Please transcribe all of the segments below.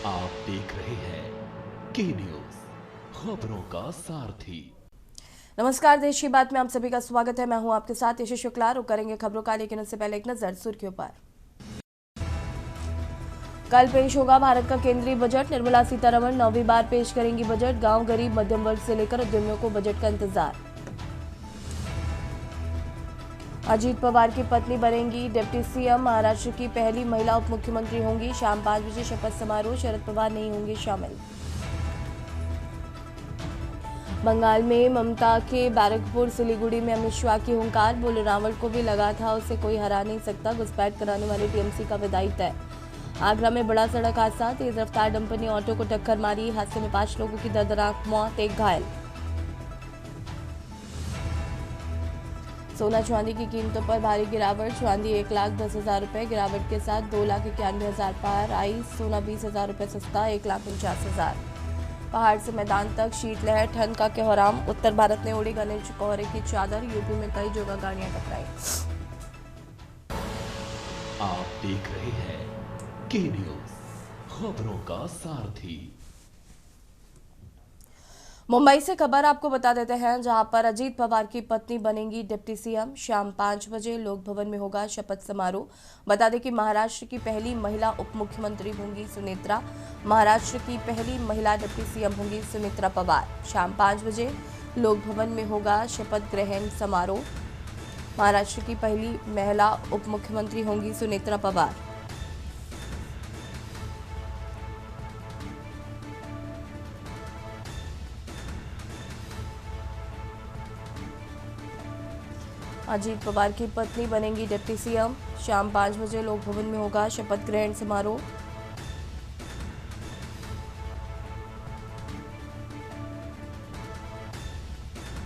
आप देख रहे हैं के न्यूज, खबरों का सारथी। नमस्कार, देश की बात में आप सभी का स्वागत है। मैं हूं आपके साथ यशस्वी शुक्ला। रुक करेंगे खबरों का, लेकिन उससे पहले एक नजर सुर्खियों पर। कल पेश होगा भारत का केंद्रीय बजट। निर्मला सीतारमण 9वीं बार पेश करेंगी बजट। गांव, गरीब, मध्यम वर्ग से लेकर उद्यमियों को बजट का इंतजार। अजीत पवार की पत्नी बनेंगी डिप्टी सीएम। महाराष्ट्र की पहली महिला उप मुख्यमंत्री होंगी। शाम 5 बजे शपथ समारोह। शरद पवार नहीं होंगे शामिल। बंगाल में ममता के बैरकपुर सिलीगुड़ी में अमित शाह की हुंकार। बोले, रावण को भी लगा था उसे कोई हरा नहीं सकता। घुसपैठ कराने वाले टीएमसी का विदाई तय। आगरा में बड़ा सड़क हादसा। तेज रफ्तार डंपर ने ऑटो को टक्कर मारी। हादसे में 5 लोगों की दर्दनाक मौत, एक घायल। सोना चांदी की कीमतों पर भारी गिरावट। चांदी 1,10,000 रुपए, गिरावट के साथ 2,91,000 पार आई। सोना 20,000 रुपए सस्ता, 1,49,000। पहाड़ से मैदान तक शीतलहर, ठंड का कोहराम। उत्तर भारत में उड़ी घने कोहरे की चादर। यूपी में कई जगह गाड़ियां टकराई। आप देख रहे हैं के न्यूज, खबरों का सारथी। मुंबई से खबर आपको बता देते हैं, जहां पर अजीत पवार की पत्नी बनेंगी डिप्टी सीएम। शाम 5 बजे लोक भवन में होगा शपथ समारोह। बता दें कि महाराष्ट्र की पहली महिला उप मुख्यमंत्री होंगी सुनेत्रा। महाराष्ट्र की पहली महिला डिप्टी सीएम होंगी सुनेत्रा पवार। शाम 5 बजे लोक भवन में होगा शपथ ग्रहण समारोह। महाराष्ट्र की पहली महिला उप मुख्यमंत्री होंगी सुनेत्रा पवार। अजीत पवार की पत्नी बनेंगी डिप्टी सीएम। शाम 5 बजे लोक भवन में होगा शपथ ग्रहण समारोह।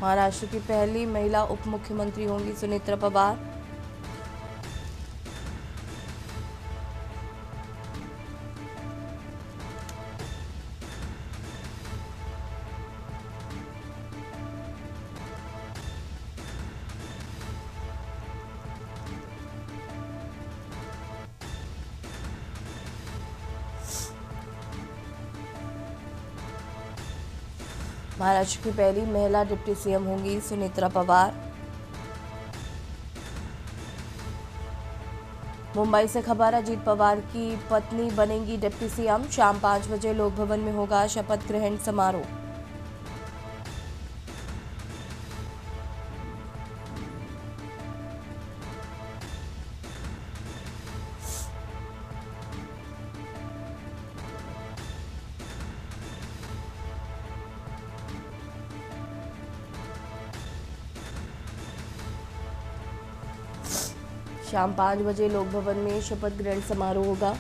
महाराष्ट्र की पहली महिला उप मुख्यमंत्री होंगी सुनेत्रा पवार। महाराष्ट्र की पहली महिला डिप्टी सीएम होंगी सुनेत्रा पवार। मुंबई से खबर, अजीत पवार की पत्नी बनेंगी डिप्टी सीएम। शाम 5 बजे लोक भवन में होगा शपथ ग्रहण समारोह। शाम 5 बजे लोक भवन में शपथ ग्रहण समारोह होगा।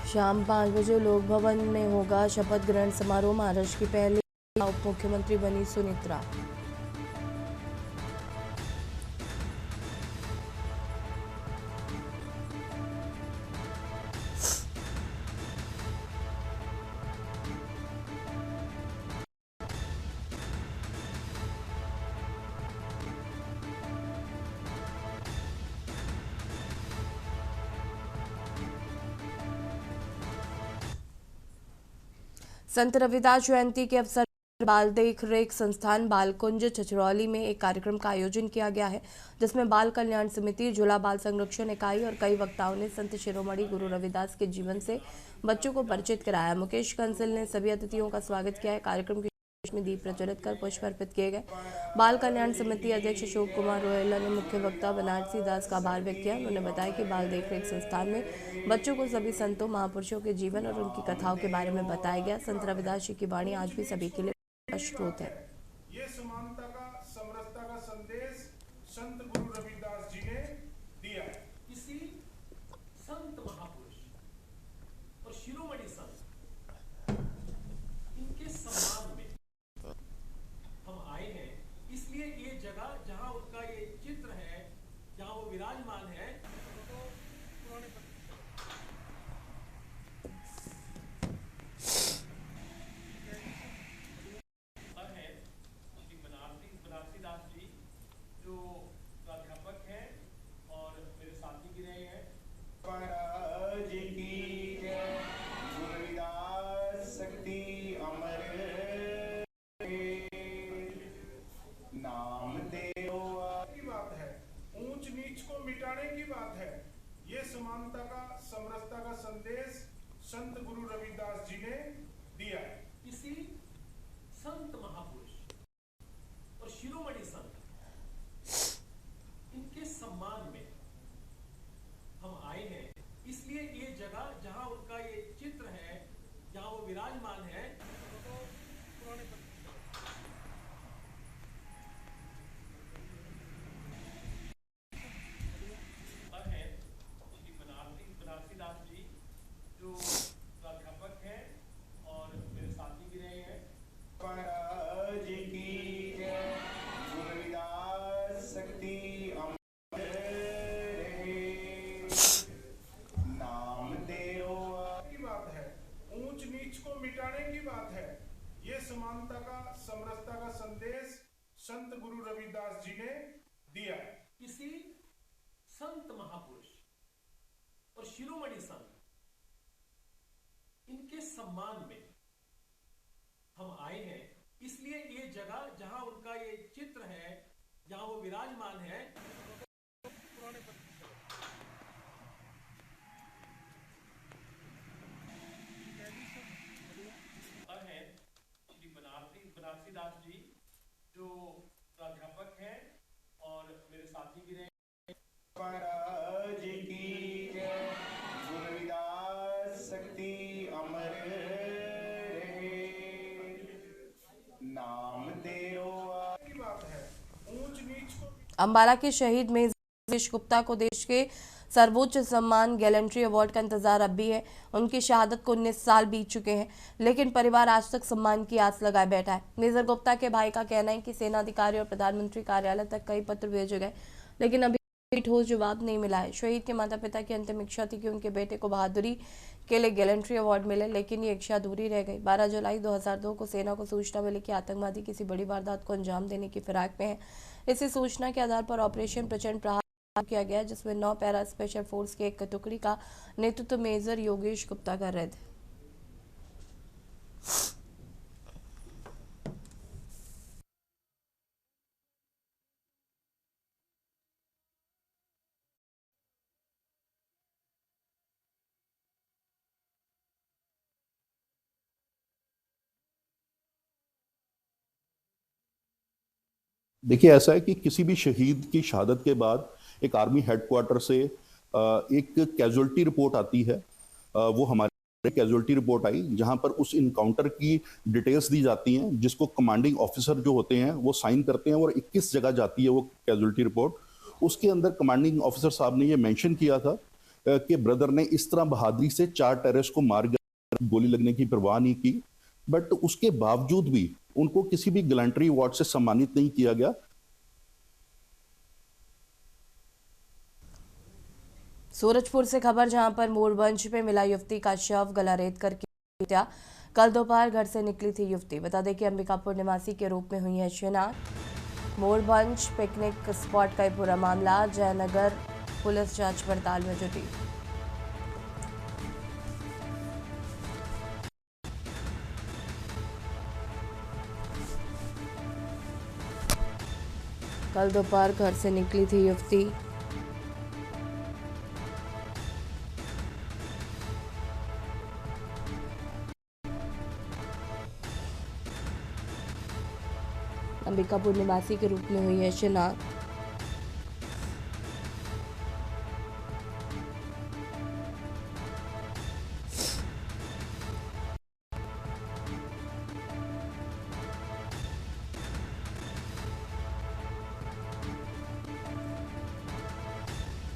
शाम 5 बजे लोक भवन में होगा शपथ ग्रहण समारोह। महाराष्ट्र की पहली उप मुख्यमंत्री बनी सुनेत्रा। संत रविदास जयंती के अवसर पर बाल देख रेख संस्थान बालकुंज छछरौली में एक कार्यक्रम का आयोजन किया गया है, जिसमें बाल कल्याण समिति, जिला बाल संरक्षण इकाई और कई वक्ताओं ने संत शिरोमणि गुरु रविदास के जीवन से बच्चों को परिचित कराया। मुकेश कंसल ने सभी अतिथियों का स्वागत किया है। कार्यक्रम के में दीप प्रज्वलित कर पुष्प अर्पित किए गए। बाल कल्याण समिति अध्यक्ष अशोक कुमार रोहेला ने मुख्य वक्ता बनारसी दास का आभार व्यक्त किया। उन्होंने बताया कि बाल देखरेख संस्थान में बच्चों को सभी संतों महापुरुषों के जीवन और उनकी कथाओं के बारे में बताया गया। संत रविदास जी की वाणी आज भी सभी के लिए स्रोत है। ये समानता का, समरसता का संदेश संत गुरु रविदास जी ने दिया है। किसी संत महापुरुष और शिरोमणि संत, इनके सम्मान में हम आए हैं। इसलिए ये जगह जहां उनका ये चित्र है, जहां वो विराजमान है, श्री बनारसी दास जी जो प्राध्यापक हैं और मेरे साथी भी रहे हैं। महाराज की जय। गुरु रविदास शक्ति अमर नाम देव की बात है, ऊंच नीच को मिटाने की बात है। ये समानता का, समरसता का संदेश संत गुरु रविदास जी ने दिया है। किसी संत महापुरुष और शिरोमणि संत, इनके सम्मान में हम आए हैं। इसलिए ये जगह जहां उनका ये चित्र है, जहां वो विराजमान है, श्री बनारसी दास जी जो प्राध्यापक हैं और मेरे साथी भी रहे हैं। महाराज की जय। गुरु रविदास शक्ति अमर नाम देव की बात है, ऊंच नीच को मिटाने की बात है। ये समानता का, समरसता का संदेश संत गुरु रविदास जी ने दिया है। किसी संत महापुरुष और शिरोमणि संत, इनके सम्मान में हम आए हैं। इसलिए ये जगह जहां उनका ये चित्र है, जहां वो विराजमान है, श्री बनारसी दास जी जो प्राध्यापक हैं और मेरे साथी भी रहे हैं। महाराज की जय। गुरु रविदास शक्ति अमर नाम देव की बात है, ऊंच नीच को अंबाला के शहीद मेजर देश गुप्ता को देश के सर्वोच्च सम्मान गैलेंट्री अवार्ड का इंतजार अब भी है। उनकी शहादत को 19 साल बीत चुके हैं, लेकिन परिवार आज तक सम्मान की आस लगाए बैठा है। मेजर गुप्ता के भाई का कहना है कि सेना अधिकारी और प्रधानमंत्री कार्यालय तक कई पत्र भेजे गए, लेकिन अभी ठोस जवाब नहीं मिला है। शहीद के माता पिता की अंतिम इच्छा थी कि उनके बेटे को बहादुरी के लिए गैलेंट्री अवार्ड मिले, लेकिन ये इच्छा अधूरी रह गई। 12 जुलाई 2002 को सेना को सूचना मिली कि आतंकवादी किसी बड़ी वारदात को अंजाम देने की फिराक में है। इसी सूचना के आधार पर ऑपरेशन प्रचंड प्रहार किया गया, जिसमें 9 पैरा स्पेशल फोर्स की एक टुकड़ी का नेतृत्व मेजर योगेश गुप्ता कर रहे थे। देखिए, ऐसा है कि किसी भी शहीद की शहादत के बाद एक आर्मी हेडक्वार्टर से एक कैजुअल्टी रिपोर्ट आती है। वो हमारे कैजुअल्टी रिपोर्ट आई, जहां पर उस इनकाउंटर की डिटेल्स दी जाती हैं, जिसको कमांडिंग ऑफिसर जो होते हैं वो साइन करते हैं, और 21 जगह जाती है वो कैजुअल्टी रिपोर्ट। उसके अंदर कमांडिंग ऑफिसर साहब ने ये मेंशन किया था कि ब्रदर ने इस तरह बहादुरी से 4 टेररिस्ट को मार गया, गोली लगने की परवाह नहीं की, बट उसके बावजूद भी उनको किसी भी गैलेंट्री अवार्ड से सम्मानित नहीं किया गया। सूरजपुर से खबर, जहां पर मोरबंज पे मिला युवती का शव, गला रेत कर हत्या। कल दोपहर घर से निकली थी युवती। बता दें कि अंबिकापुर निवासी के रूप में हुई है शिनाख्त। मोरबंज पिकनिक स्पॉट का पूरा मामला, जयनगर पुलिस जांच पड़ताल में जुटी। कल दोपहर घर से निकली थी युवती। अंबिकापुर निवासी के रूप में हुई है शिनाख्त।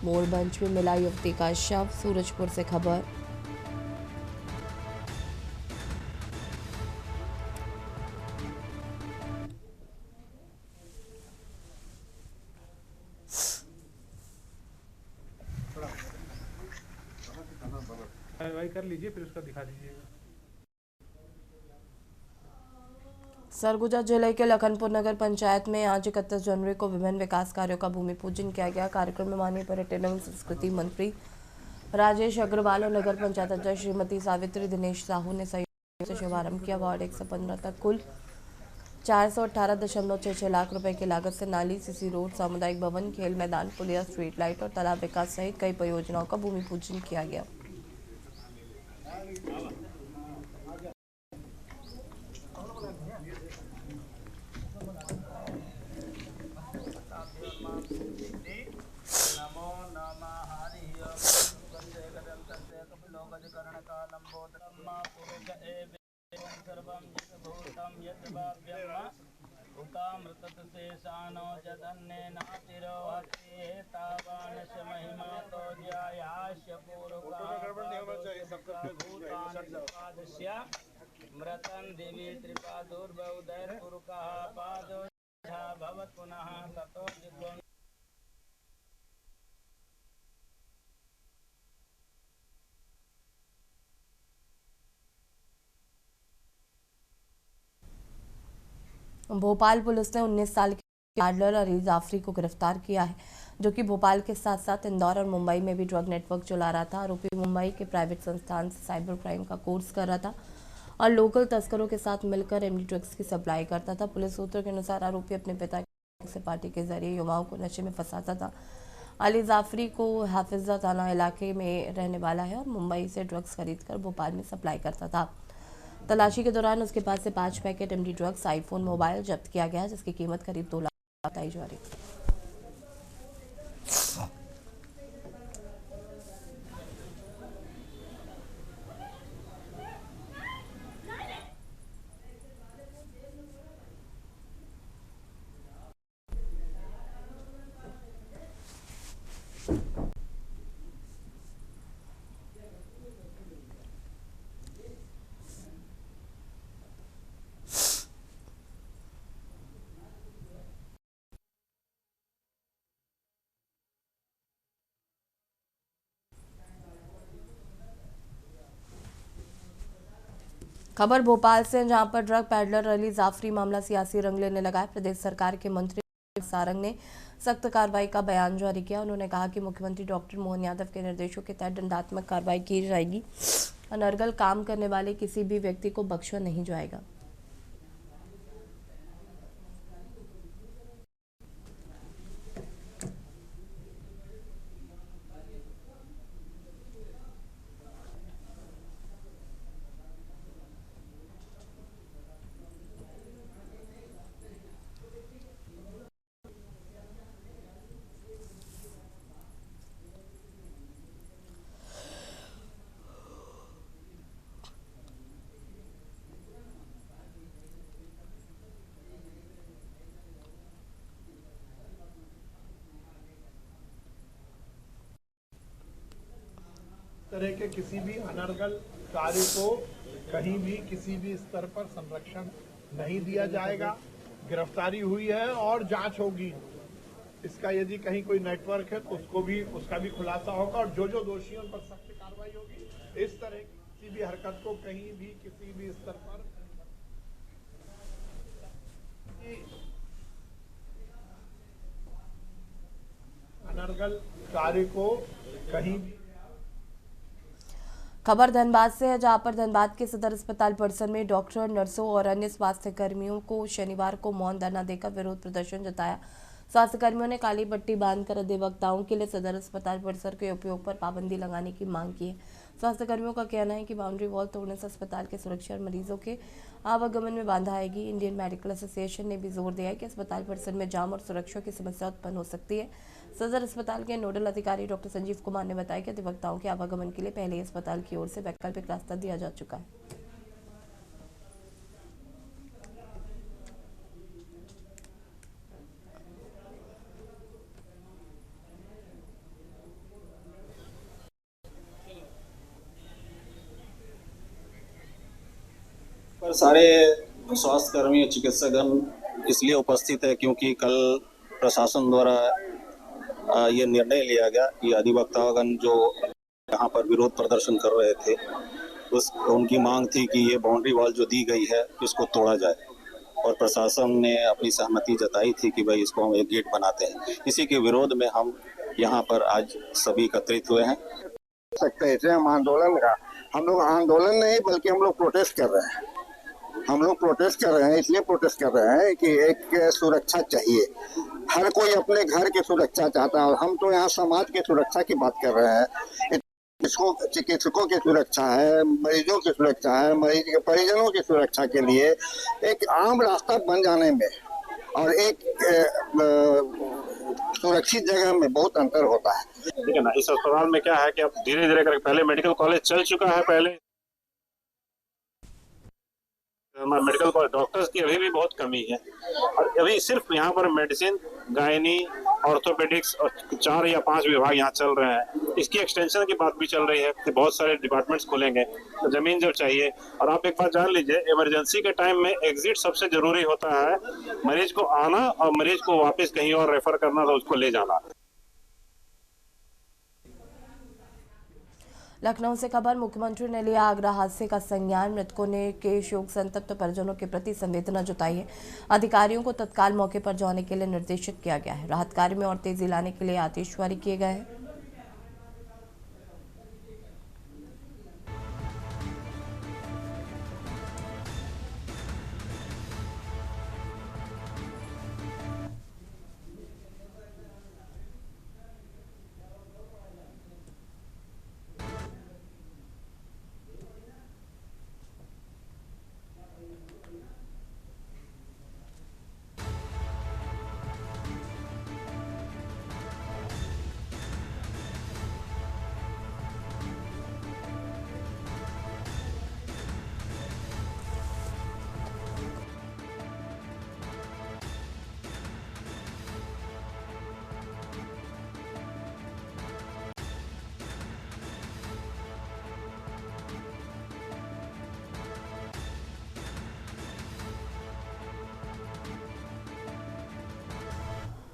मोरबंच में मिला युवती का शव, सूरजपुर से खबर। कार्रवाई कर लीजिए, फिर उसका दिखा दीजिएगा। सरगुजा जिले के लखनपुर नगर पंचायत में आज 31 जनवरी को विभिन्न विकास कार्यों का भूमि पूजन किया गया। कार्यक्रम में माननीय पर्यटन एवं संस्कृति मंत्री राजेश अग्रवाल और नगर पंचायत अध्यक्ष श्रीमती सावित्री दिनेश साहू ने संयुक्त से शुभारंभ किया। वार्ड 115 तक कुल 418.66 लाख रुपए की लागत से नाली, सीसी रोड, सामुदायिक भवन, खेल मैदान, पुलिया, स्ट्रीट लाइट और तालाब विकास सहित कई परियोजनाओं का भूमि पूजन किया गया। मृतन देवी त्रिपादुर्बहुदैर पुरुषः पादो भवत् पुनः ततो जिगुण। भोपाल पुलिस ने 19 साल के पैडलर अली जाफरी को गिरफ्तार किया है, जो कि भोपाल के साथ साथ इंदौर और मुंबई में भी ड्रग नेटवर्क चला रहा था। आरोपी मुंबई के प्राइवेट संस्थान से साइबर क्राइम का कोर्स कर रहा था और लोकल तस्करों के साथ मिलकर एमडी ड्रग्स की सप्लाई करता था। पुलिस सूत्रों के अनुसार आरोपी अपने पिता से पार्टी के जरिए युवाओं को नशे में फंसाता था। अली जाफरी को हाफिजा थाना इलाके में रहने वाला है और मुंबई से ड्रग्स खरीदकर भोपाल में सप्लाई करता था। तलाशी के दौरान उसके पास से 5 packet MD drugs, iPhone mobile जब्त किया गया, जिसकी कीमत करीब 2 लाख बताई जा रही थी। खबर भोपाल से, जहां पर ड्रग पैडलर अली जाफरी मामला सियासी रंग लेने लगा है। प्रदेश सरकार के मंत्री सारंग ने सख्त कार्रवाई का बयान जारी किया। उन्होंने कहा कि मुख्यमंत्री डॉक्टर मोहन यादव के निर्देशों के तहत दंडात्मक कार्रवाई की जाएगी। अनर्गल काम करने वाले किसी भी व्यक्ति को बख्शा नहीं जाएगा। तरह के किसी भी अनर्गल कार्य को कहीं भी किसी भी स्तर पर संरक्षण नहीं दिया जाएगा। गिरफ्तारी हुई है और जांच होगी। इसका यदि कहीं कोई नेटवर्क है तो उसका भी खुलासा होगा और जो दोषियों पर सख्त कार्रवाई होगी। इस तरह की किसी भी हरकत को कहीं भी किसी भी स्तर पर अनर्गल कार्य को कहीं भी। खबर धनबाद से है, जहां पर धनबाद के सदर अस्पताल परिसर में डॉक्टर, नर्सों और अन्य स्वास्थ्य कर्मियों को शनिवार को मौन धरना देकर विरोध प्रदर्शन जताया। स्वास्थ्य कर्मियों ने काली पट्टी बांधकर अधिवक्ताओं के लिए सदर अस्पताल परिसर के उपयोग पर पाबंदी लगाने की मांग की है। स्वास्थ्य कर्मियों का कहना है कि बाउंड्री वॉल तोड़ने से अस्पताल की सुरक्षा और मरीजों के आवागमन में बाधा आएगी। इंडियन मेडिकल एसोसिएशन ने भी जोर दिया है कि अस्पताल परिसर में जाम और सुरक्षा की समस्या उत्पन्न हो सकती है। सदर अस्पताल के नोडल अधिकारी डॉक्टर संजीव कुमार ने बताया कि अधिवक्ताओं के आवागमन के लिए पहले ही अस्पताल की ओर से वैकल्पिक रास्ता दिया जा चुका है। पर सारे स्वास्थ्य कर्मी और चिकित्सकगण इसलिए उपस्थित है क्योंकि कल प्रशासन द्वारा ये निर्णय लिया गया कि अधिवक्तागण जो यहाँ पर विरोध प्रदर्शन कर रहे थे उनकी मांग थी कि ये बाउंड्री वॉल जो दी गई है इसको तोड़ा जाए, और प्रशासन ने अपनी सहमति जताई थी कि भाई इसको हम एक गेट बनाते हैं। इसी के विरोध में हम यहाँ पर आज सभी एकत्रित हुए हैं। सकते हैं हम आंदोलन का, हम लोग आंदोलन नहीं बल्कि हम लोग प्रोटेस्ट कर रहे हैं। हम लोग प्रोटेस्ट कर रहे हैं, इसलिए प्रोटेस्ट कर रहे हैं कि एक सुरक्षा चाहिए। हर कोई अपने घर की सुरक्षा चाहता है और हम तो यहाँ समाज की सुरक्षा की बात कर रहे हैं। चिकित्सकों की सुरक्षा है, मरीजों की सुरक्षा है, मरीज के परिजनों की सुरक्षा के लिए एक आम रास्ता बन जाने में और एक सुरक्षित जगह में बहुत अंतर होता है। ठीक है ना। इस अस्पताल में क्या है कि अब धीरे धीरे करके पहले मेडिकल कॉलेज चल चुका है, पहले मेडिकल कॉलेज डॉक्टर्स की अभी भी बहुत कमी है, और अभी सिर्फ यहाँ पर मेडिसिन, गायनी, ऑर्थोपेडिक्स और 4 या 5 विभाग यहाँ चल रहे हैं। इसकी एक्सटेंशन की बात भी चल रही है कि बहुत सारे डिपार्टमेंट्स खुलेंगे, तो जमीन जो चाहिए। और आप एक बात जान लीजिए, इमरजेंसी के टाइम में एग्जिट सबसे जरूरी होता है। मरीज को आना और मरीज को वापस कहीं और रेफर करना, तो उसको ले जाना। लखनऊ से खबर, मुख्यमंत्री ने लिया आगरा हादसे का संज्ञान। मृतकों ने के शोक संतप्त परिजनों के प्रति संवेदना जताई है। अधिकारियों को तत्काल मौके पर जाने के लिए निर्देशित किया गया है। राहत कार्य में और तेजी लाने के लिए आदेश जारी किए गए हैं।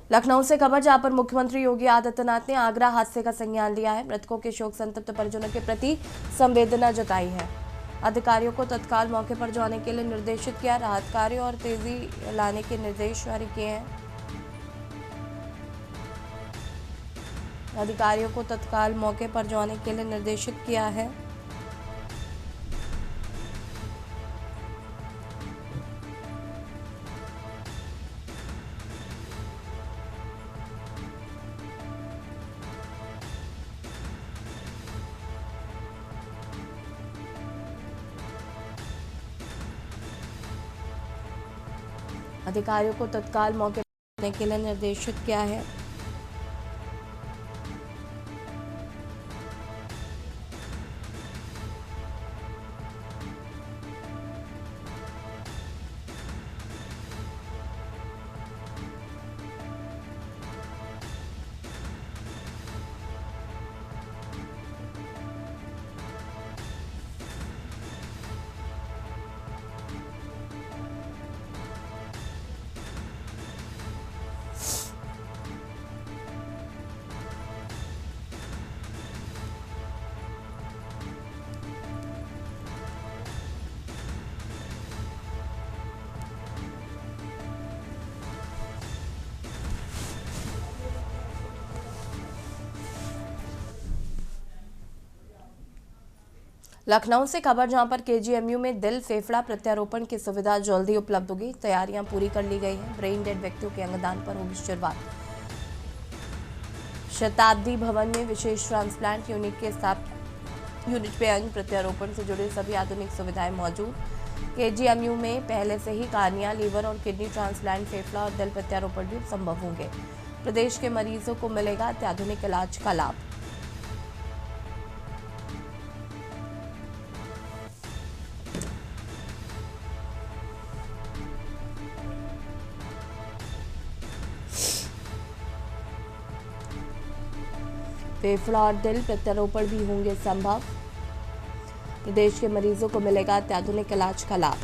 लखनऊ से खबर, जहां पर मुख्यमंत्री योगी आदित्यनाथ ने आगरा हादसे का संज्ञान लिया है। मृतकों के शोक संतप्त परिजनों के प्रति संवेदना जताई है। अधिकारियों को तत्काल मौके पर जाने के लिए निर्देशित किया। राहत कार्य और तेजी लाने के निर्देश जारी किए हैं। अधिकारियों को तत्काल मौके पर जाने के लिए निर्देशित किया है। अधिकारियों को तत्काल मौके पर जाने के लिए निर्देशित किया है। लखनऊ से खबर, जहां पर केजीएमयू में दिल फेफड़ा प्रत्यारोपण की सुविधा जल्दी उपलब्ध होगी। तैयारियां पूरी कर ली गई हैं। ब्रेन डेड व्यक्तियों के अंगदान पर होगी शुरुआत। शताब्दी भवन में विशेष ट्रांसप्लांट यूनिट पे अंग प्रत्यारोपण से जुड़ी सभी आधुनिक सुविधाएं मौजूद। केजीएमयू में पहले से ही कार्निया, लीवर और किडनी ट्रांसप्लांट, फेफड़ा और दिल प्रत्यारोपण भी संभव होंगे। प्रदेश के मरीजों को मिलेगा अत्याधुनिक इलाज का लाभ। फेफड़ा और दिल प्रत्यारोपण भी होंगे संभव। प्रदेश के मरीजों को मिलेगा अत्याधुनिक इलाज का लाभ।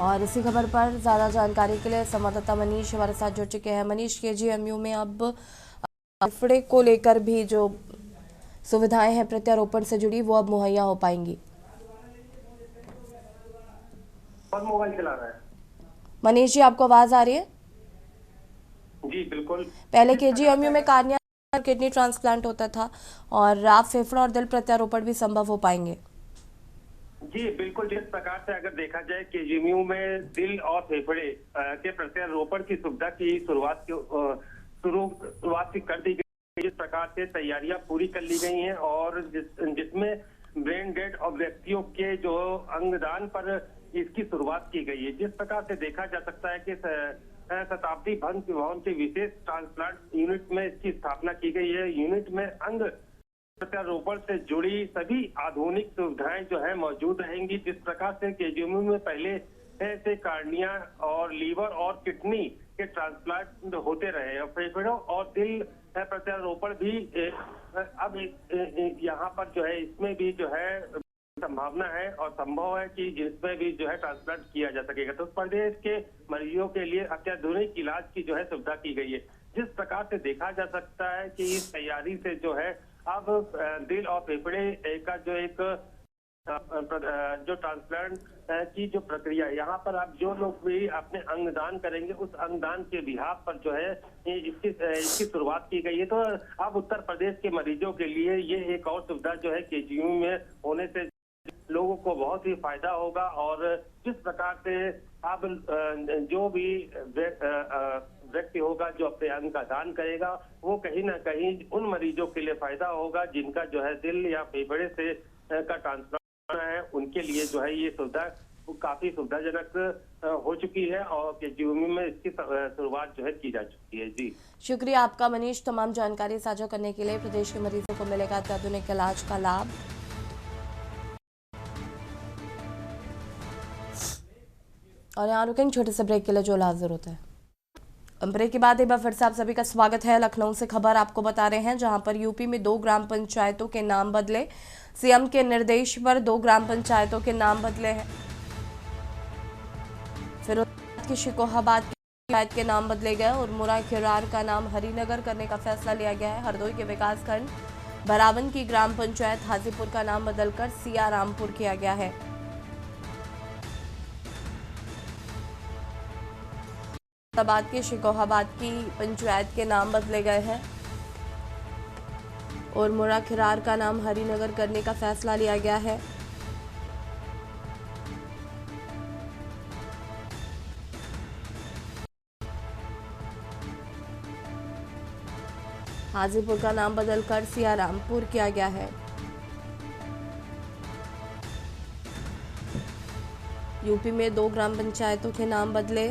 और इसी खबर पर ज्यादा जानकारी के लिए संवाददाता मनीष हमारे साथ जुड़ चुके हैं। मनीष, केजीएमयू में अब फेफड़े को लेकर भी जो सुविधाएं हैं प्रत्यारोपण से जुड़ी, वो अब मुहैया हो पाएंगी। और मोबाइल चला रहा है। मनीष जी, आपको आवाज आ रही है? जी बिल्कुल। पहले केजीएमयू में कार्निया और किडनी ट्रांसप्लांट होता था और अब फेफड़ा और दिल प्रत्यारोपण भी संभव हो पाएंगे। जी बिल्कुल, जिस प्रकार से अगर देखा जाए केजीएमयू में दिल और फेफड़े के प्रत्यारोपण की सुविधा की शुरुआत कर दी गई। जिस प्रकार से तैयारियां पूरी कर ली गई हैं और जिसमें ब्रेन डेड और व्यक्तियों के जो अंगदान पर इसकी शुरुआत की गई है। जिस प्रकार से देखा जा सकता है कि शताब्दी भवन के विशेष ट्रांसप्लांट यूनिट में इसकी स्थापना की गई है। यूनिट में अंग प्रत्यारोपण से जुड़ी सभी आधुनिक सुविधाएं जो है मौजूद रहेंगी। जिस प्रकार से केजीएमयू में पहले से कार्निया और लीवर और किडनी के ट्रांसप्लांट होते रहे हैं, फेफड़ों और दिल प्रत्यारोपण भी अब यहाँ पर जो है इसमें भी जो है संभावना है और संभव है कि इसमें भी जो है ट्रांसप्लांट किया जा सकेगा। तो प्रदेश के मरीजों के लिए अत्याधुनिक इलाज की जो है सुविधा की गई है। जिस प्रकार से देखा जा सकता है कि इस तैयारी से जो है अब दिल और फेफड़े का जो ट्रांसप्लांट की जो प्रक्रिया है, यहाँ पर आप जो लोग भी अपने अंगदान करेंगे उस अंगदान के बिहाफ पर जो है इसकी शुरुआत की गई है। तो अब उत्तर प्रदेश के मरीजों के लिए ये एक और सुविधा जो है केजीएमयू में होने से लोगों को बहुत ही फायदा होगा। और जिस प्रकार से अब जो भी व्यक्ति होगा जो अपने अंग का दान करेगा, वो कहीं ना कहीं उन मरीजों के लिए फायदा होगा जिनका जो है दिल या फेफड़े से का ट्रांसप्लांट है। उनके लिए जो है ये सुविधा काफी सुविधाजनक हो चुकी है और केजीएमयू में इसकी शुरुआत जो है की जा चुकी है। जी शुक्रिया आपका मनीष, तमाम जानकारी साझा करने के लिए। प्रदेश के मरीजों को मिलेगा अत्याधुनिक इलाज का लाभ। और यहाँ रुकेंगे छोटे से ब्रेक के लिए, जो हाजिर होता है। ब्रेक के बाद एक बार फिर से आप सभी का स्वागत है। लखनऊ से खबर आपको बता रहे हैं, जहां पर यूपी में 2 ग्राम पंचायतों के नाम बदले। सीएम के निर्देश पर 2 ग्राम पंचायतों के नाम बदले हैं। फिरोजाबाद की शिकोहाबाद की पंचायत के नाम बदले गए और मुरा खिरार का नाम हरिनगर करने का फैसला लिया गया है। हरदोई के विकासखंड भरावन की ग्राम पंचायत हाजीपुर का नाम बदलकर सियारामपुर किया गया है। फिरोजाबाद के शिकोहाबाद की पंचायत के नाम बदले गए हैं और मुरा खिरार का नाम हरिनगर करने का फैसला लिया गया है। हाजीपुर का नाम बदलकर सियारामपुर किया गया है। यूपी में 2 ग्राम पंचायतों के नाम बदले।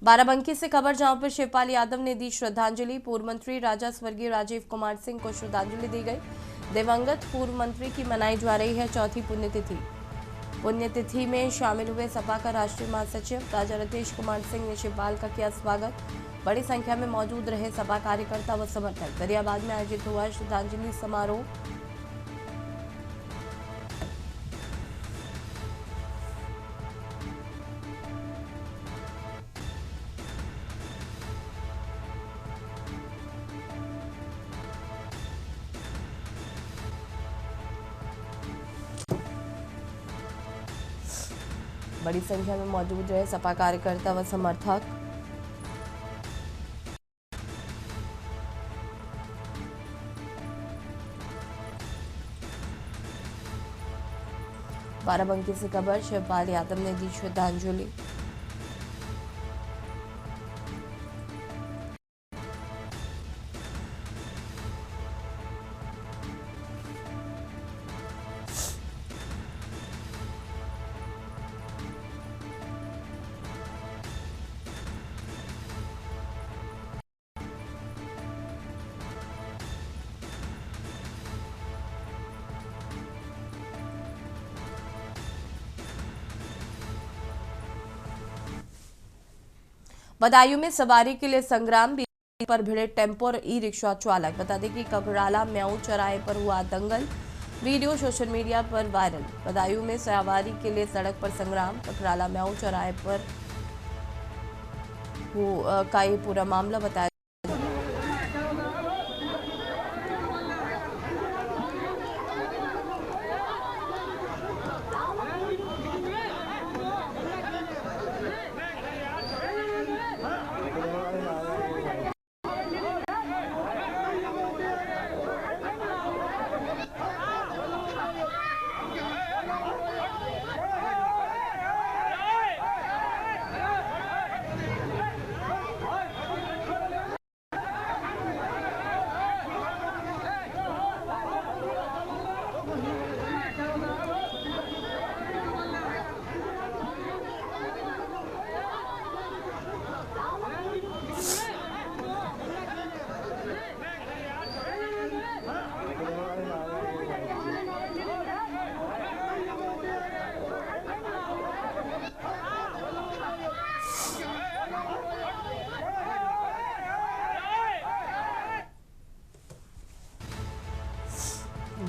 बाराबंकी से खबर जहां पर शिवपाल यादव ने दी श्रद्धांजलि। पूर्व मंत्री राजा स्वर्गीय राजीव कुमार सिंह को श्रद्धांजलि दी गई। दिवंगत पूर्व मंत्री की मनाई जा रही है चौथी पुण्यतिथि। पुण्यतिथि में शामिल हुए सपा का राष्ट्रीय महासचिव राजा रतीश कुमार सिंह ने शिवपाल का किया स्वागत। बड़ी संख्या में मौजूद रहे सपा कार्यकर्ता व समर्थक। दरियाबाद में आयोजित हुआ श्रद्धांजलि समारोह। बड़ी संख्या में मौजूद रहे सपा कार्यकर्ता व समर्थक। बाराबंकी से खबर शिवपाल यादव ने दी श्रद्धांजलि। बदायूं में सवारी के लिए संग्राम। पर भिड़े टेम्पो और ई रिक्शा चालक। बता दें कि ककराला म्याऊ चौराहे पर हुआ दंगल। वीडियो सोशल मीडिया पर वायरल। बदायूं में सवारी के लिए सड़क पर संग्राम। ककराला म्याऊ चौराहे पर का ये पूरा मामला बताया।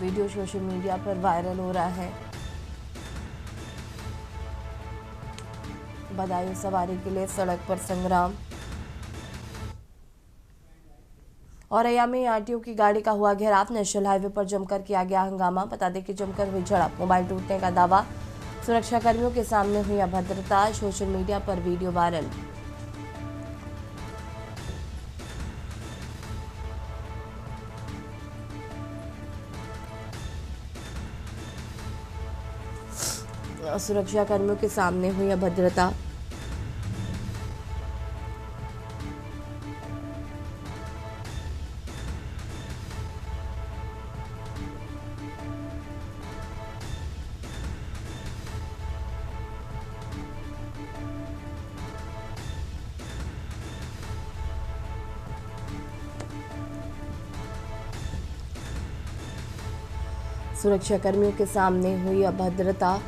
वीडियो सोशल मीडिया पर वायरल हो रहा है। बदायूं सवारी के लिए सड़क पर संग्राम। औरैया में आरटीओ की गाड़ी का हुआ घेराव। नेशनल हाईवे पर जमकर किया गया हंगामा। बता दें कि जमकर हुई झड़प। मोबाइल टूटने का दावा। सुरक्षा कर्मियों के सामने हुई अभद्रता। सोशल मीडिया पर वीडियो वायरल। सुरक्षा कर्मियों के सामने हुई अभद्रता। सुरक्षा कर्मियों के सामने हुई अभद्रता।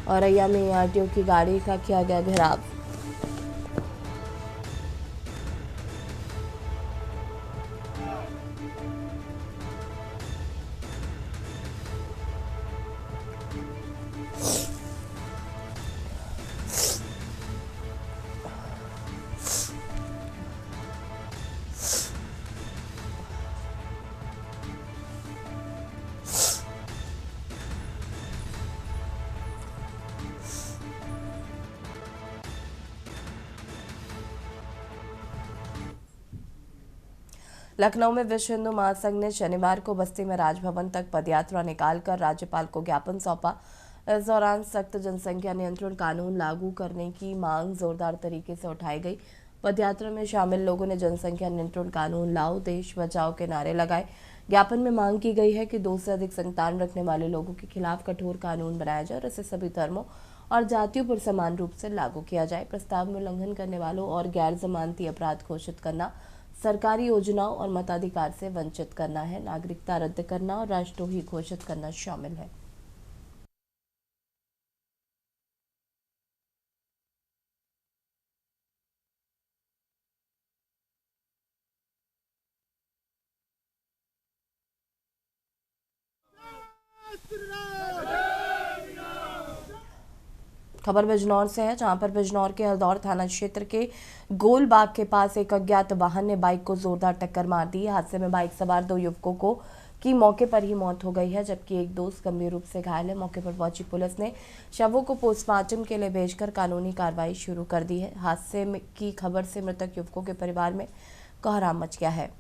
औरैया में आरटीओ की गाड़ी का किया गया घेराव। लखनऊ में विश्व हिंदू महासंघ ने शनिवार को बस्ती में राजभवन तक पदयात्रा निकालकर राज्यपाल को ज्ञापन सौंपा। इस दौरान सख्त जनसंख्या नियंत्रण कानून लागू करने की मांग जोरदार तरीके से उठाई गई। पदयात्रा में शामिल लोगों ने जनसंख्या नियंत्रण कानून लाओ, देश बचाओ के नारे लगाए। ज्ञापन में मांग की गई है कि 2 से अधिक संतान रखने वाले लोगों के खिलाफ कठोर कानून बनाया जाए और इसे सभी धर्मों और जातियों पर समान रूप से लागू किया जाए। प्रस्ताव में उल्लंघन करने वालों और गैर जमानती अपराध घोषित करना, सरकारी योजनाओं और मताधिकार से वंचित करना है, नागरिकता रद्द करना और राष्ट्रद्रोही घोषित करना शामिल है। खबर बिजनौर से है, जहां पर बिजनौर के हरदौर थाना क्षेत्र के गोलबाग के पास एक अज्ञात वाहन ने बाइक को जोरदार टक्कर मार दी। हादसे में बाइक सवार 2 युवकों की मौके पर ही मौत हो गई है, जबकि एक दोस्त गंभीर रूप से घायल है। मौके पर पहुंची पुलिस ने शवों को पोस्टमार्टम के लिए भेजकर कानूनी कार्रवाई शुरू कर दी है। हादसे की खबर से मृतक युवकों के परिवार में कोहराम मच गया है।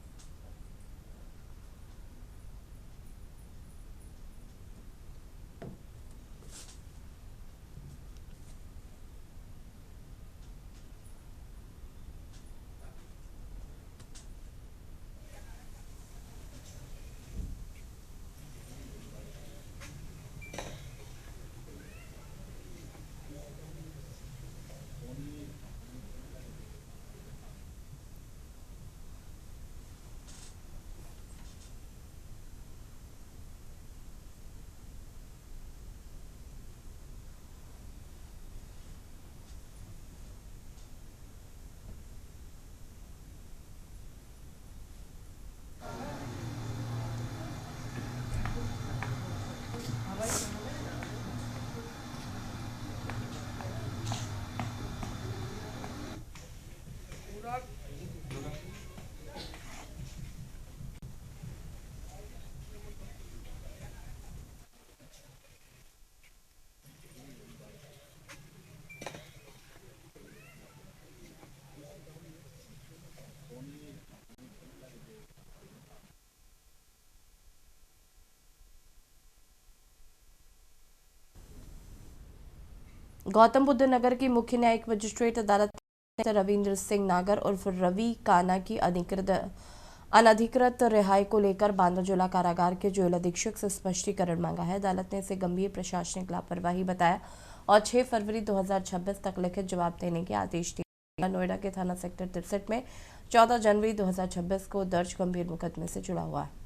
गौतम बुद्ध नगर की मुख्य न्यायिक मजिस्ट्रेट अदालत ने रविंद्र सिंह नागर उर्फ रवि काना की अनधिकृत रिहाई को लेकर बांदा जिला कारागार के जेल अधीक्षक से स्पष्टीकरण मांगा है। अदालत ने इसे गंभीर प्रशासनिक लापरवाही बताया और 6 फरवरी 2026 तक लिखित जवाब देने के आदेश दिए। नोएडा के थाना सेक्टर 63 में 14 जनवरी 2026 को दर्ज गंभीर मुकदमे से जुड़ा हुआ है।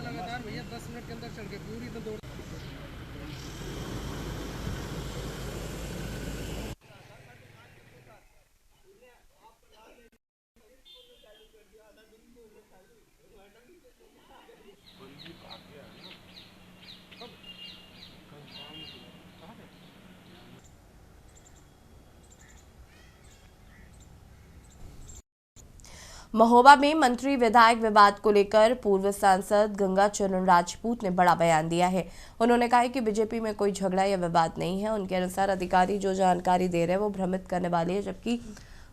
लगातार भैया 10 मिनट के अंदर चढ़ के पूरी तो दौड़। महोबा में मंत्री विधायक विवाद को लेकर पूर्व सांसद गंगाचरण राजपूत ने बड़ा बयान दिया है। उन्होंने कहा कि बीजेपी में कोई झगड़ा या विवाद नहीं है। उनके अनुसार अधिकारी जो जानकारी दे रहे हैं वो भ्रमित करने वाली है, जबकि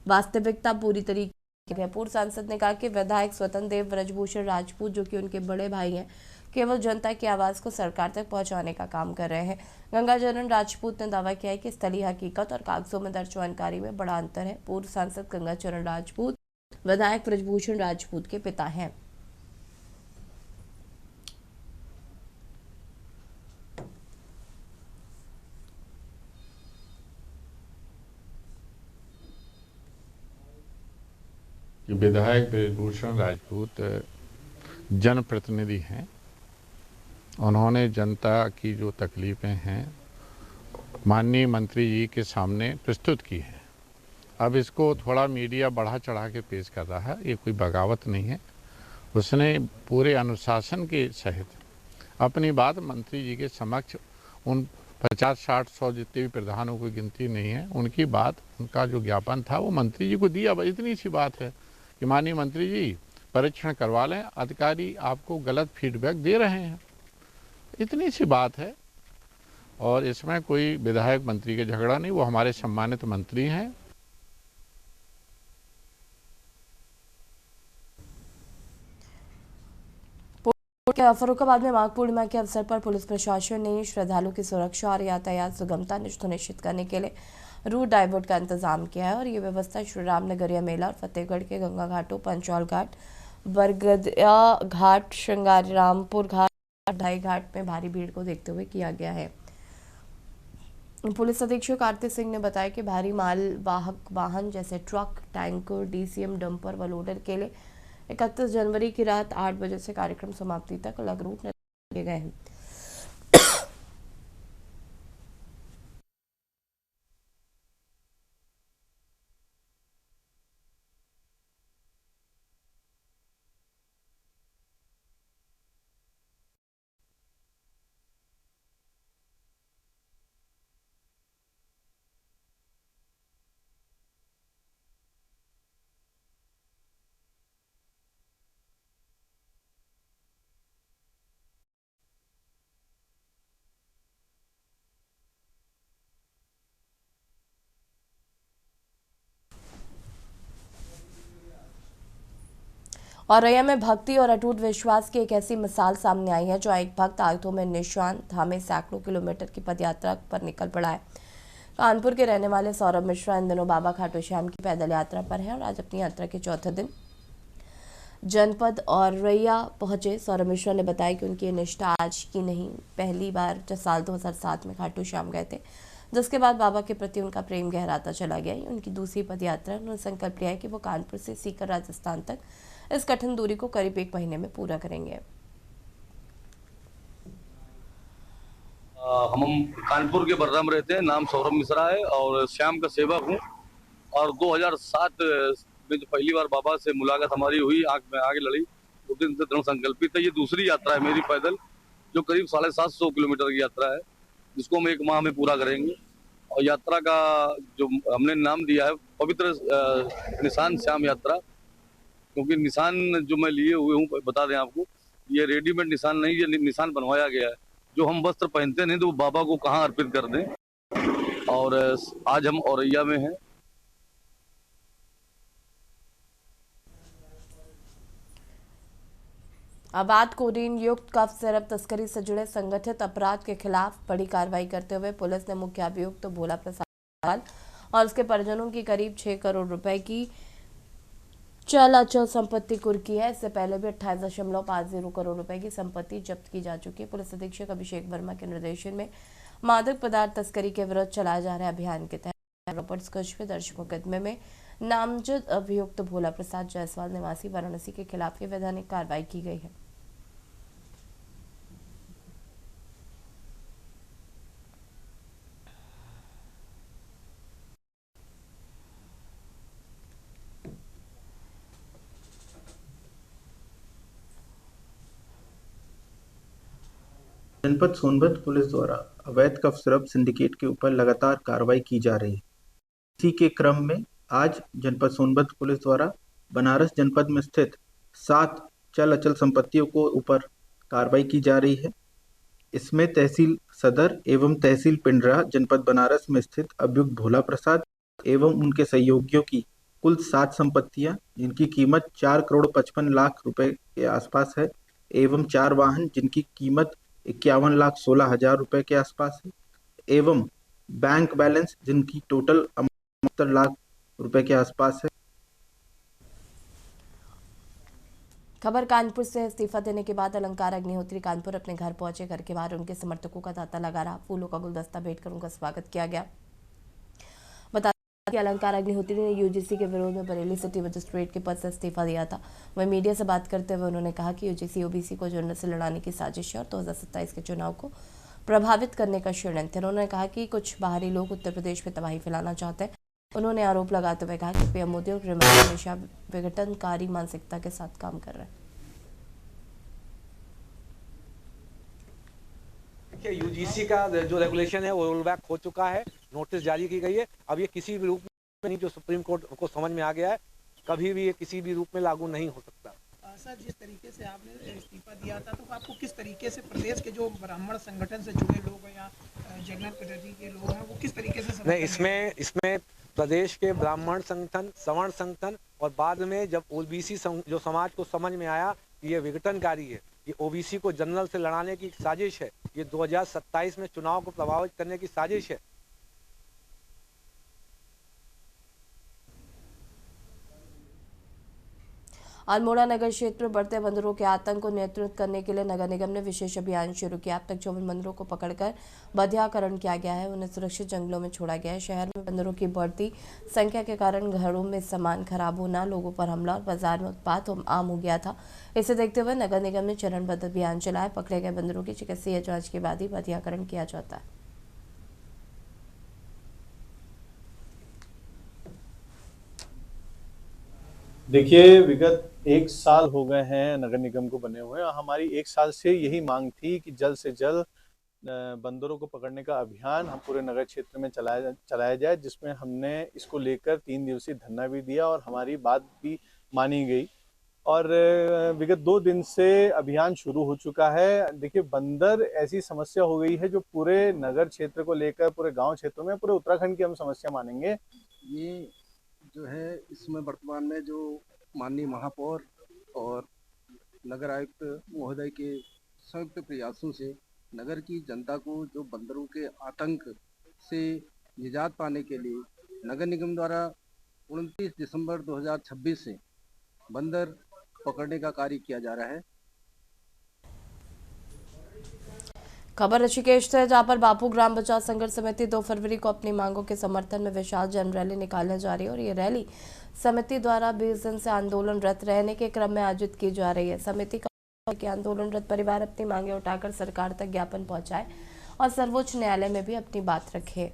वास्तविकता पूरी तरीके है। पूर्व सांसद ने कहा कि विधायक स्वतंत्र देव ब्रजभूषण राजपूत, जो कि उनके बड़े भाई हैं, केवल जनता की आवाज को सरकार तक पहुंचाने का काम कर रहे हैं। गंगाचरण राजपूत ने दावा किया है कि स्थलीय हकीकत और कागजों में दर्ज जानकारी में बड़ा अंतर है। पूर्व सांसद गंगाचरण राजपूत विधायक ब्रजभूषण राजपूत के पिता हैं। विधायक ब्रजभूषण राजपूत जनप्रतिनिधि हैं उन्होंने जनता की जो तकलीफ़ें हैं माननीय मंत्री जी के सामने प्रस्तुत की है। अब इसको थोड़ा मीडिया बढ़ा चढ़ा के पेश कर रहा है, ये कोई बगावत नहीं है। उसने पूरे अनुशासन के सहित अपनी बात मंत्री जी के समक्ष उन 50, 60, 100 जितने भी प्रधानों की गिनती नहीं है, उनकी बात, उनका जो ज्ञापन था वो मंत्री जी को दिया। बस इतनी सी बात है कि माननीय मंत्री जी परीक्षण करवा लें, अधिकारी आपको गलत फीडबैक दे रहे हैं, इतनी सी बात है। और इसमें कोई विधायक मंत्री का झगड़ा नहीं, वो हमारे सम्मानित मंत्री हैं। फर्रुखाबाद में माघ पूर्णिमा के अवसर पर पुलिस प्रशासन ने श्रद्धालुओं की सुरक्षा और यातायात सुगमता सुनिश्चित करने के लिए रूट डाइवर्ट का इंतजाम किया है और ये व्यवस्था श्री राम नगरिया मेला और फतेहगढ़ के गंगा घाटों, पंचौल घाट, बरगदिया घाट, श्रृंगारी रामपुर घाट, ढाई घाट में भारी भीड़ को देखते हुए किया गया है। पुलिस अधीक्षक आरती सिंह ने बताया कि भारी माल वाहक वाहन जैसे ट्रक, टैंकर, डीसीएम, डंपर व लोडर के लिए 31 जनवरी की रात 8 बजे से कार्यक्रम समाप्ति तक अलग रूट किए गए हैं। औरैया में भक्ति और अटूट विश्वास की एक ऐसी मिसाल सामने आई है, जो एक भक्त हाथों में निशान थामे सैकड़ों किलोमीटर की पदयात्रा पर निकल पड़ा है। कानपुर के रहने वाले सौरभ मिश्रा इन दिनों बाबा खाटू श्याम की पैदल यात्रा पर है और आज अपनी यात्रा के चौथे दिन जनपद औरैया पहुंचे। सौरभ मिश्रा ने बताया कि उनकी निष्ठा आज की नहीं, पहली बार जो साल 2007 में खाटू श्याम गए थे, जिसके बाद बाबा के प्रति उनका प्रेम गहराता चला गया। उनकी दूसरी पदयात्रा, उन्होंने संकल्प लिया है कि वो कानपुर से सीकर राजस्थान तक इस कठिन दूरी को करीब 1 महीने में पूरा करेंगे। हम कानपुर के बर्राम रहते हैं, नाम सौरभ मिश्रा है और श्याम का सेवक हूँ। और 2007 में जो पहली बार बाबा से मुलाकात हमारी हुई, आंख में आगे लड़ी, उस दिन से दृढ़ संकल्पित है। ये दूसरी यात्रा है मेरी पैदल, जो करीब 750 किलोमीटर की यात्रा है, जिसको हम 1 माह में पूरा करेंगे। और यात्रा का जो हमने नाम दिया है पवित्र निशान श्याम यात्रा, क्योंकि निशान जो मैं लिए हुए हूँ, बता दें आपको, ये रेडीमेड निशान नहीं, ये निशान बनवाया गया है। जो हम वस्त्र पहनते नहीं तो वो बाबा को कहाँ अर्पित कर दें। और आज हम औरैया में हैं। अवैध कोडीन युक्त कफ सिरप तस्करी से जुड़े संगठित अपराध के खिलाफ बड़ी कार्रवाई करते हुए पुलिस ने मुख्य अभियुक्त तो भोला प्रसाद और उसके परिजनों की करीब 6 करोड़ रुपए की चल अचल संपत्ति कुर्क की है। इससे पहले भी 28.50 करोड़ रुपए की संपत्ति जब्त की जा चुकी है। पुलिस अधीक्षक अभिषेक वर्मा के निर्देशन में मादक पदार्थ तस्करी के विरुद्ध चलाए जा रहे अभियान के तहत रॉबर्ट्सगंज में दर्ज मुकदमे में नामजद अभियुक्त भोला प्रसाद जायसवाल निवासी वाराणसी के खिलाफ ये वैधानिक कार्रवाई की गई है। जनपद सोनभद्र पुलिस द्वारा अवैध कफ सिरप सिंडिकेट के ऊपर लगातार कार्रवाई की जा रही है। इसी के क्रम में आज जनपद सोनभद्र पुलिस द्वारा बनारस जनपद में स्थित 7 चल अचल संपत्तियों को ऊपर कार्रवाई की जा रही है। इसमें तहसील सदर एवं तहसील पिंडरा जनपद बनारस में स्थित अभियुक्त भोला प्रसाद एवं उनके सहयोगियों की कुल 7 संपत्तियां, जिनकी कीमत 4 करोड़ 55 लाख रुपए के आसपास है, एवं 4 वाहन जिनकी कीमत 51,16,000 रुपए के आसपास है, एवं बैंक बैलेंस जिनकी टोटल 69 लाख रुपए के आसपास है। खबर कानपुर से। इस्तीफा देने के बाद अलंकार अग्निहोत्री कानपुर अपने घर पहुंचे। घर के बाहर उनके समर्थकों का तांता लगा रहा। फूलों का गुलदस्ता भेंट कर उनका स्वागत किया गया। बता अलंकार अग्निहोत्री ने यूजीसी के विरोध में बरेली सिटी मजिस्ट्रेट के पद से इस्तीफा दिया था। वहीं मीडिया से बात करते हुए उन्होंने कहा कि यूजीसी ओबीसी को जनरल से लड़ाने की साजिश है और 2027 के चुनाव को प्रभावित करने का षड्यंत्र। उन्होंने कहा कि कुछ बाहरी लोग उत्तर प्रदेश में तबाही फैलाना चाहते हैं। उन्होंने आरोप लगाते हुए कहा कि पीएम मोदी और गृहमंत्री हमेशा विघटनकारी मानसिकता के साथ काम कर रहे हैं। यूजीसी का जो रेगुलेशन है वो रोल बैक हो चुका है, नोटिस जारी की गई है। अब ये किसी भी रूप में नहीं, जो सुप्रीम कोर्ट को समझ में आ गया है, कभी भी ये किसी भी रूप में लागू नहीं हो सकता। सर, जिस तरीके से आपने इस्तीफा दिया था, तो आपको किस तरीके से प्रदेश के जो ब्राह्मण संगठन से जुड़े लोग हैं या जगन्नाथ कटर्जी के लोग हैं, वो किस तरीके से नहीं, इसमें प्रदेश के ब्राह्मण संगठन, सवर्ण संगठन और बाद में जब ओबीसी जो समाज को समझ में आया कि ये विघटनकारी है, ये ओबीसी को जनरल से लड़ाने की साजिश है, ये 2027 में चुनाव को प्रभावित करने की साजिश है। अल्मोड़ा नगर क्षेत्र में बढ़ते बंदरों के आतंक को नियंत्रित करने के लिए नगर निगम ने विशेष अभियान शुरू किया। अब तक 54 बंदरों को पकड़कर बंध्याकरण किया गया है, उन्हें सुरक्षित जंगलों में छोड़ा गया है। शहर में बंदरों की बढ़ती संख्या के कारण घरों में सामान खराब होना, लोगों पर हमला और बाजार में उत्पात आम हो गया था। इसे देखते हुए नगर निगम ने चरणबद्ध अभियान चलाया। पकड़े गए बंदरों की चिकित्सीय जाँच के बाद ही बंध्याकरण किया जाता है। देखिए, विगत 1 साल हो गए हैं नगर निगम को बने हुए। हमारी 1 साल से यही मांग थी कि जल्द से जल्द बंदरों को पकड़ने का अभियान हम पूरे नगर क्षेत्र में चलाया जाए, जिसमें हमने इसको लेकर 3 दिवसीय धरना भी दिया और हमारी बात भी मानी गई। और विगत 2 दिन से अभियान शुरू हो चुका है। देखिए, बंदर ऐसी समस्या हो गई है जो पूरे नगर क्षेत्र को लेकर, पूरे गाँव क्षेत्रों में, पूरे उत्तराखंड की हम समस्या मानेंगे। ये जो है, इसमें वर्तमान में जो माननीय महापौर और नगर आयुक्त महोदय के संयुक्त प्रयासों से नगर की जनता को जो बंदरों के आतंक से निजात पाने के लिए नगर निगम द्वारा 29 दिसंबर 2026 से बंदर पकड़ने का कार्य किया जा रहा है। खबर ऋषिकेश से, जहां पर बापू ग्राम बचाव संघर्ष समिति 2 फरवरी को अपनी मांगों के समर्थन में विशाल जन रैली निकालने जा रही है और ये रैली समिति द्वारा 20 दिन से आंदोलनरत रहने के क्रम में आयोजित की जा रही है। समिति का कि आंदोलनरत परिवार अपनी मांगे उठाकर सरकार तक ज्ञापन पहुंचाए और सर्वोच्च न्यायालय में भी अपनी बात रखे।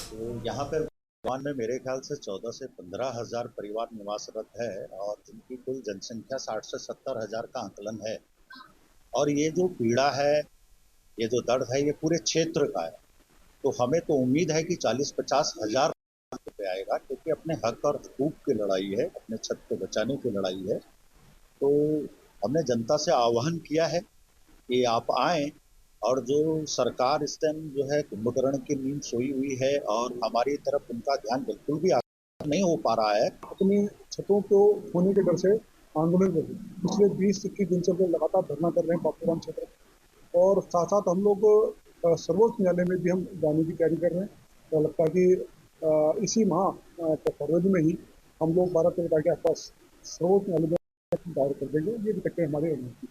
तो यहाँ पर वर्तमान में मेरे ख्याल से 14 से 15 हजार परिवार निवासरत है और जिनकी कुल जनसंख्या 60 से 70 हजार का आंकलन है। और ये जो पीड़ा है, ये जो दर्द है, ये पूरे क्षेत्र का है। तो हमें तो उम्मीद है कि 40-50 हजार रुपये आएगा, क्योंकि अपने हक और हकूक की लड़ाई है, अपने छत को बचाने की लड़ाई है। तो हमने जनता से आह्वान किया है कि आप आएँ, और जो सरकार इस टाइम जो है कुंभकर्ण की नींद सोई हुई है और हमारी तरफ उनका ध्यान बिल्कुल भी नहीं हो पा रहा है। अपनी छतों को खोने के डर से आंदोलन कर रहे हैं। पिछले 20-21 दिन से लगातार धरना कर रहे हैं बापूराम क्षेत्र, और साथ साथ हम लोग सर्वोच्च न्यायालय में भी हम जाने की तैयारी कर रहे हैं। तो लगता है कि इसी माह फरवरी में ही हम लोग 12 तारीख के आसपास सर्वोच्च न्यायालय में दायर कर देंगे। ये भी तक हमारे रणनीति।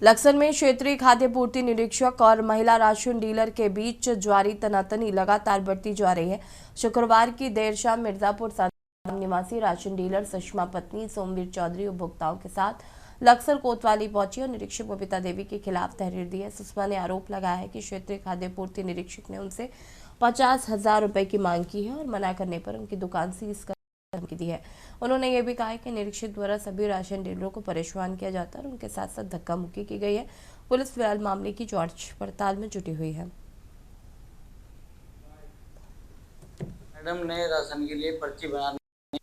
लक्सर में क्षेत्रीय खाद्य पूर्ति निरीक्षक और महिला राशन डीलर के बीच जारी तनातनी लगातार बढ़ती जा रही है। शुक्रवार की देर शाम मिर्जापुर निवासी राशन डीलर सुषमा पत्नी सोमवीर चौधरी उपभोक्ताओं के साथ लक्सर कोतवाली पहुंची और निरीक्षक बबीता देवी के खिलाफ तहरीर दी है। सुषमा ने आरोप लगाया है कि क्षेत्रीय खाद्य पूर्ति निरीक्षक ने उनसे 50,000 रुपए की मांग की है और मना करने पर उनकी दुकान सीज कर धमकी दी है। उन्होंने ये भी कहा है कि निरीक्षक द्वारा सभी राशन डीलरों को परेशान किया जाता है और उनके साथ साथ धक्का मुक्की की गई है। पुलिस फिलहाल मामले की जांच पड़ताल में जुटी हुई है। मैडम ने राशन के लिए पर्ची बनाने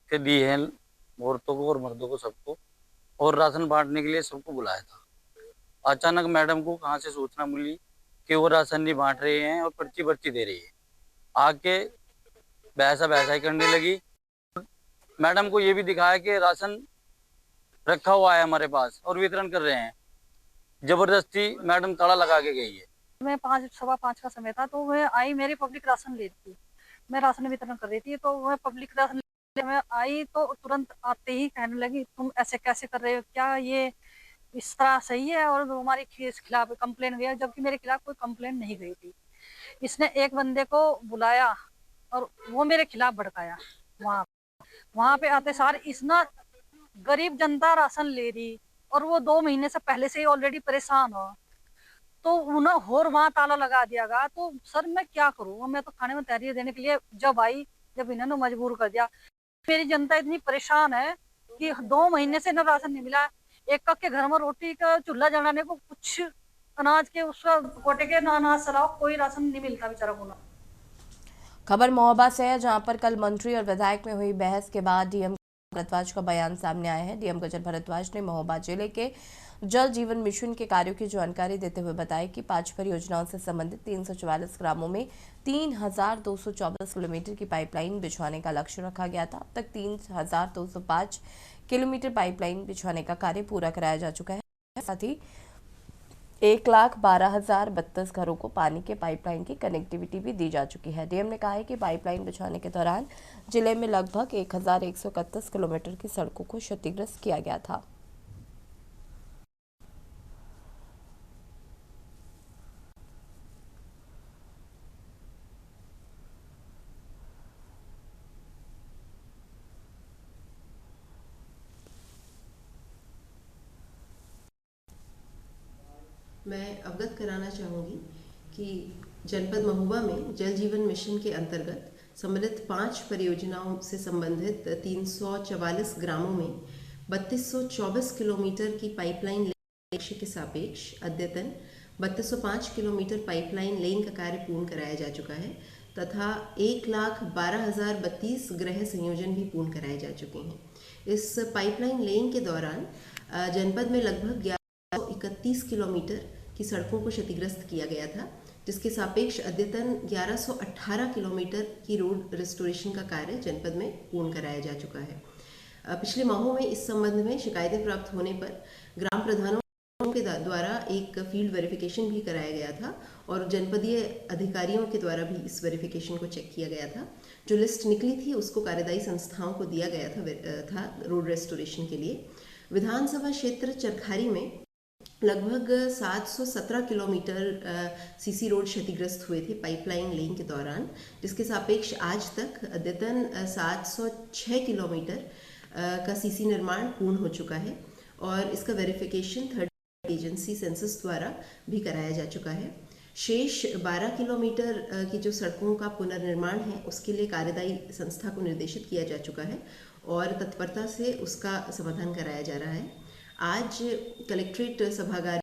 के दी है औरतों को और मर्दों को, सबको, और राशन बांटने के लिए सबको बुलाया था। अचानक मैडम को कहाँ से सूचना मिली कि वो राशन नहीं बांट रहे हैं और पर्ची दे रही है। आके बहसा ही करने लगी। मैडम को ये भी दिखाया कि राशन रखा हुआ है हमारे पास और वितरण कर रहे हैं। जबरदस्ती मैडम ताला लगा के गई है। मैं 5:15 का समय था, तो मैं आई, मेरी पब्लिक राशन लेती, मैं राशन वितरण कर रही थी, तो मैं पब्लिक राशन मैं आई तो तुरंत आते ही कहने लगी तुम ऐसे कैसे कर रहे हो, क्या ये इस तरह सही है, और हमारे खिलाफ कंप्लेन गया, जबकि मेरे खिलाफ कोई कंप्लेन नहीं गई थी। इसने एक बंदे को बुलाया और वो मेरे खिलाफ भड़काया। वहां पे आते सार इसना गरीब जनता राशन ले रही और वो 2 महीने से पहले से ही ऑलरेडी परेशान हो, तो उन्हें और वहां ताला लगा दिया गया। तो सर मैं क्या करूँ, मैं तो खाने में तहरीर देने के लिए जब आई, जब इन्होंने मजबूर कर दिया। मेरी जनता इतनी परेशान है कि 2 महीने से न राशन नहीं मिला। एक के घर में रोटी का चूल्हा जलाने को कुछ अनाज के उसका कोटे के ना अनाज सलाह कोई राशन नहीं मिलता बेचारा को। खबर महोबा से है, जहां पर कल मंत्री और विधायक में हुई बहस के बाद डीएम भारद्वाज का बयान सामने आया है। डीएम गजल भारद्वाज ने महोबा जिले के जल जीवन मिशन के कार्यों की जानकारी देते हुए बताया कि 5 परियोजनाओं से संबंधित 344 ग्रामों में 3224 किलोमीटर की पाइपलाइन बिछवाने का लक्ष्य रखा गया था। अब तक 3205 किलोमीटर पाइपलाइन बिछवाने का कार्य पूरा कराया जा चुका है। साथ ही 1,12,032 घरों को पानी के पाइपलाइन की कनेक्टिविटी भी दी जा चुकी है। डीएम ने कहा है कि पाइपलाइन बिछवाने के दौरान जिले में लगभग 1,131 किलोमीटर की सड़कों को क्षतिग्रस्त किया गया था। मैं अवगत कराना चाहूँगी कि जनपद महोबा में जल जीवन मिशन के अंतर्गत सम्मिलित 5 परियोजनाओं से संबंधित 344 ग्रामों में 3224 किलोमीटर की पाइपलाइन लक्ष्य के सापेक्ष अद्यतन 3205 किलोमीटर पाइपलाइन लेन का कार्य पूर्ण कराया जा चुका है तथा 1,12,032 गृह संयोजन भी पूर्ण कराए जा चुके हैं। इस पाइपलाइन लेन के दौरान जनपद में लगभग 1131 किलोमीटर की सड़कों को क्षतिग्रस्त किया गया था, जिसके सापेक्ष अद्यतन 1118 किलोमीटर की रोड रिस्टोरेशन का कार्य जनपद में पूर्ण कराया जा चुका है। पिछले माहों में इस संबंध में शिकायतें प्राप्त होने पर ग्राम प्रधानों के द्वारा एक फील्ड वेरिफिकेशन भी कराया गया था और जनपदीय अधिकारियों के द्वारा भी इस वेरिफिकेशन को चेक किया गया था। जो लिस्ट निकली थी उसको कार्यदायी संस्थाओं को दिया गया था रोड रेस्टोरेशन के लिए। विधानसभा क्षेत्र चरखारी में लगभग 717 किलोमीटर सीसी रोड क्षतिग्रस्त हुए थे पाइपलाइन लेन के दौरान, जिसके सापेक्ष आज तक अद्यतन 706 किलोमीटर का सीसी निर्माण पूर्ण हो चुका है और इसका वेरिफिकेशन थर्ड एजेंसी सेंसस द्वारा भी कराया जा चुका है। शेष 12 किलोमीटर की जो सड़कों का पुनर्निर्माण है उसके लिए कार्यदायी संस्था को निर्देशित किया जा चुका है और तत्परता से उसका समाधान कराया जा रहा है। आज कलेक्ट्रेट सभागार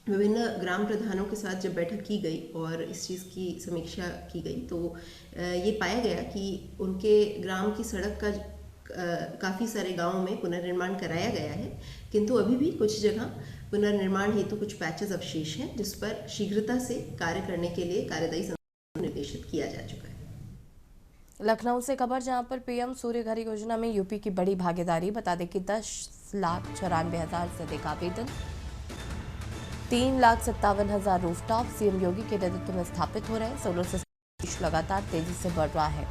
विभिन्न ग्राम प्रधानों के साथ जब बैठक की गई और इस चीज़ की समीक्षा की गई तो ये पाया गया कि उनके ग्राम की सड़क का काफ़ी सारे गांवों में पुनर्निर्माण कराया गया है, किंतु अभी भी कुछ जगह पुनर्निर्माण हेतु कुछ पैचेस अवशेष हैं जिस पर शीघ्रता से कार्य करने के लिए कार्यदायी संस्था को निर्देशित किया जा चुका है। लखनऊ से खबर, जहां पर पीएम सूर्य घर योजना में यूपी की बड़ी भागीदारी। बता दें कि 10,94,000 से अधिक आवेदन, 3,57,000 रूफटॉप सीएम योगी के नेतृत्व में स्थापित हो रहे। सोलर सिस्टम लगातार तेजी से बढ़ रहा है।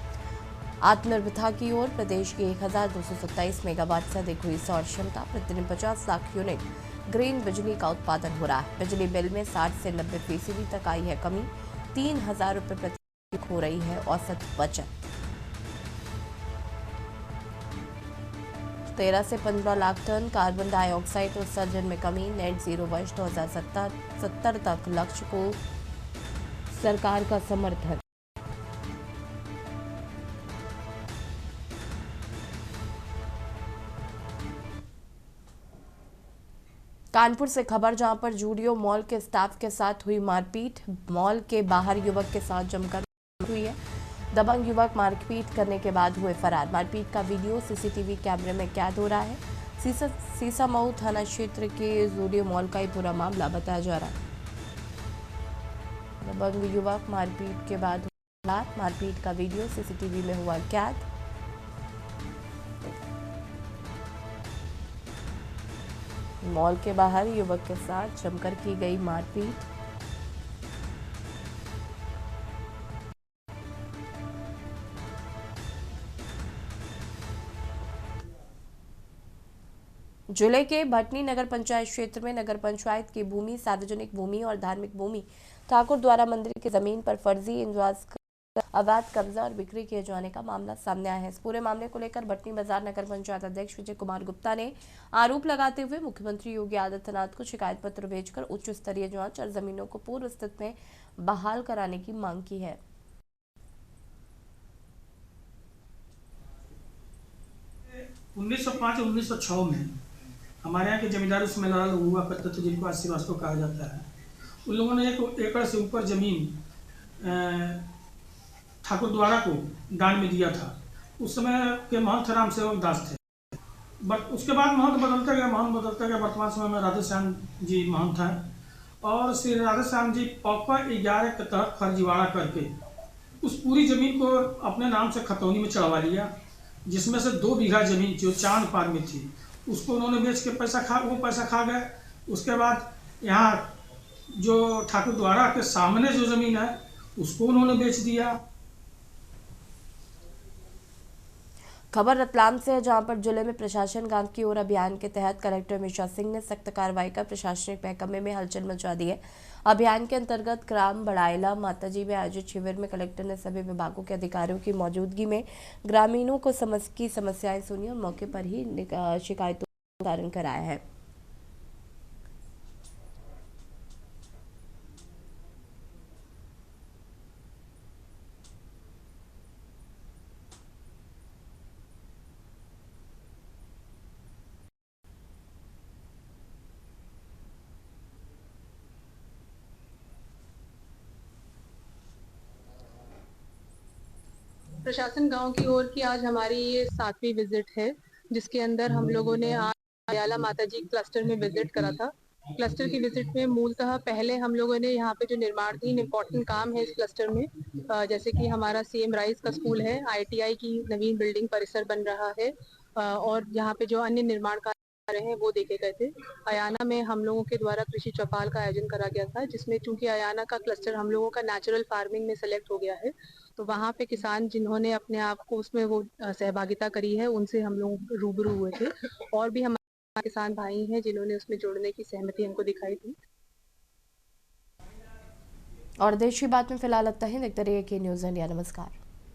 आत्मनिर्भरता की ओर प्रदेश की 1,227 मेगावाट से अधिक हुई सौर क्षमता। प्रतिदिन 50 लाख यूनिट ग्रीन बिजली का उत्पादन हो रहा है। बिजली बिल में 60 से 90% तक आई है कमी। 3,000 रुपये प्रति हो रही है औसत बचत। 13 से 15 लाख टन कार्बन डाइऑक्साइड उत्सर्जन में कमी। नेट जीरो वर्ष 2070 तक लक्ष्य को सरकार का समर्थन। कानपुर से खबर, जहां पर जूडियो मॉल के स्टाफ के साथ हुई मारपीट। मॉल के बाहर युवक के साथ जमकर हुई है। दबंग युवक मारपीट करने के बाद हुए फरार। मारपीट का वीडियो सीसीटीवी कैमरे में कैद हो रहा है। सीसामऊ थाना क्षेत्र के जूडियो मॉल का ही पूरा मामला बताया जा रहा है। दबंग युवक मारपीट के बाद फरार। मारपीट का वीडियो सीसीटीवी में हुआ कैद। मॉल के बाहर युवक के साथ जमकर की गई मारपीट। जिले के भटनी नगर पंचायत क्षेत्र में नगर पंचायत की भूमि, सार्वजनिक भूमि और धार्मिक भूमि ठाकुर द्वारा मंदिर की जमीन पर फर्जी इंजवाज अवैध कब्जा और बिक्री किए जाने का मामला सामने आया है। इस पूरे मामले को लेकर भटनी बाजार नगर पंचायत अध्यक्ष विजय कुमार गुप्ता ने आरोप लगाते हुए मुख्यमंत्री योगी आदित्यनाथ को शिकायत पत्र भेजकर उच्च स्तरीय जांच और जमीनों को पूर्व स्थिति में बहाल कराने की मांग की है। 1905-1906 में हमारे यहाँ के जमींदार उसमें लड़ाई हुआ करते थे, जिनको आज श्रीवास्तव कहा जाता है। उन लोगों ने 1 एकड़ से ऊपर जमीन ठाकुर द्वारा को दान में दिया था। उस समय के महंत राम सेवक दास थे, बट उसके बाद महंत बदलता गया। वर्तमान समय में राधेश्याम जी महंत हैं और श्री राधेश्याम जी पॉपा 11 के तहत फर्जीवाड़ा करके उस पूरी जमीन को अपने नाम से खतौनी में चढ़वा लिया, जिसमें से 2 बीघा जमीन जो चांद पार में थी उसको उन्होंने बेच के पैसा खा गए। उसके बाद यहाँ जो ठाकुर द्वारा के सामने जो जमीन है उसको उन्होंने बेच दिया। खबर रतलाम से है, जहां पर जिले में प्रशासन गांव की ओर अभियान के तहत कलेक्टर मिश्रा सिंह ने सख्त कार्रवाई कर प्रशासनिक महकमे में हलचल मचा दी है। अभियान के अंतर्गत ग्राम बड़ाइला माताजी में आयोजित शिविर में कलेक्टर ने सभी विभागों के अधिकारियों की मौजूदगी में ग्रामीणों को समस्याएं सुनी और मौके पर ही शिकायतों का निस्तारण कराया है। प्रशासन गांव की ओर की आज हमारी ये 7वीं विजिट है, जिसके अंदर हम लोगों ने आज अयाला माताजी क्लस्टर में विजिट करा था। क्लस्टर की विजिट में मूलतः पहले हम लोगों ने यहाँ पे जो निर्माणाधीन इम्पोर्टेंट काम है इस क्लस्टर में, जैसे कि हमारा CM राइस का स्कूल है, ITI की नवीन बिल्डिंग परिसर बन रहा है और यहाँ पे जो अन्य निर्माण कार्य हैं वो देखे गए थे। अयाना में हम लोगों के द्वारा कृषि चौपाल का आयोजन करा गया था, जिसमें चूंकि अयाना का क्लस्टर हम लोगों का नेचुरल फार्मिंग में सेलेक्ट हो गया है, तो वहाँ पे किसान जिन्होंने अपने आप को उसमें वो सहभागिता करी है उनसे हम लोग रूबरू हुए थे और भी हमारे किसान भाई हैं जिन्होंने उसमें जुड़ने की सहमति हमको दिखाई थी। और देश की बात में फिलहाल लगता है, देखते रहिए के न्यूज़ इंडिया। नमस्कार।